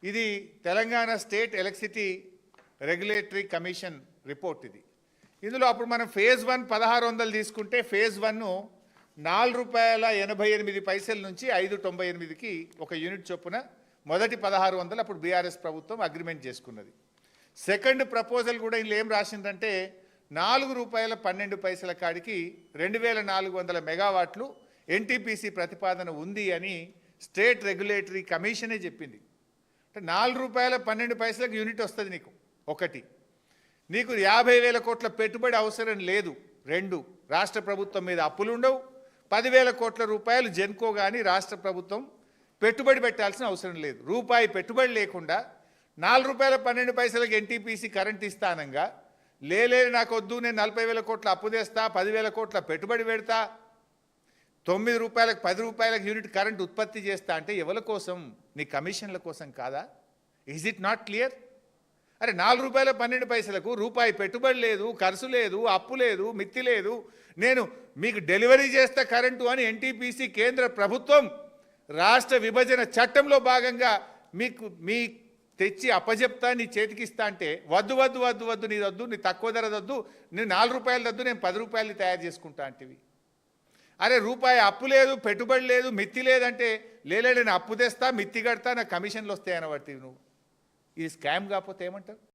ఇది Telangana state electricity regulatory commission report ఇది. ఇందులో అప్పుడు మనం ఫేజ్ 1 1600 తీసుకుంటే ఫేజ్ 1 ₹4.88 నుంచి 5.98కి ఒక యూనిట్ చొప్పున మొదటి 1600 అప్పుడు బీఆర్ఎస్ ప్రభుత్వం అగ్రిమెంట్ చేసుకున్నది. సెకండ్ ప్రపోజల్ కూడా ఇందులో ఏం రాసిందంటే ₹4.12 కాడికి 2400 మెగావాట్లు ఎన్టీపీసీ ప్రతిపాదన ఉంది అని స్టేట్ రెగ్యులేటరీ కమిషనే చెప్పింది. అంటే ₹4.12కి యూనిట్ వస్తుంది నీకు. ఒకటి, నీకు 50,000 కోట్ల పెట్టుబడి అవసరం లేదు. రెండు, రాష్ట్ర ప్రభుత్వం మీద అప్పులు ఉండవు. 10,000 కోట్ల రూపాయలు జెన్కో కానీ రాష్ట్ర ప్రభుత్వం పెట్టుబడి పెట్టాల్సిన అవసరం లేదు. రూపాయి పెట్టుబడి లేకుండా ₹4.12కి ఎన్టీపీసీ కరెంట్ ఇస్తానంగా లేదు నాకు వద్దు, నేను 40,000 కోట్ల అప్పు తెస్తా, 10,000 కోట్ల పెట్టుబడి పెడతా, ₹9 ₹10 యూనిట్ కరెంట్ ఉత్పత్తి చేస్తా అంటే ఎవరి కోసం? నీ కమిషన్ల కోసం కాదా? Is it not clear? అరే ₹4.12కు రూపాయి పెట్టుబడి లేదు, ఖర్చు లేదు, అప్పు లేదు, మిత్తి లేదు, నేను మీకు డెలివరీ చేస్తా కరెంటు అని ఎన్టీపీసీ కేంద్ర ప్రభుత్వం రాష్ట్ర విభజన చట్టంలో భాగంగా మీ తెచ్చి అప్పజెప్తా, నీ చేతికిస్తా అంటే వద్దు వద్దు వద్దు వద్దు, నీ వద్దు, నీ తక్కువ ధర వద్దు, నేను ₹4 వద్దు, నేను ₹10 తయారు చేసుకుంటా అంటివి. అరే రూపాయి అప్పు లేదు, పెట్టుబడి లేదు, మిత్తి లేదంటే లేలే నేను అప్పు తెస్తా, మిత్తి కడతా, నా కమిషన్లు వస్తాయని పడుతుంది. నువ్వు ఇది స్కామ్ కాకపోతే ఏమంటారు?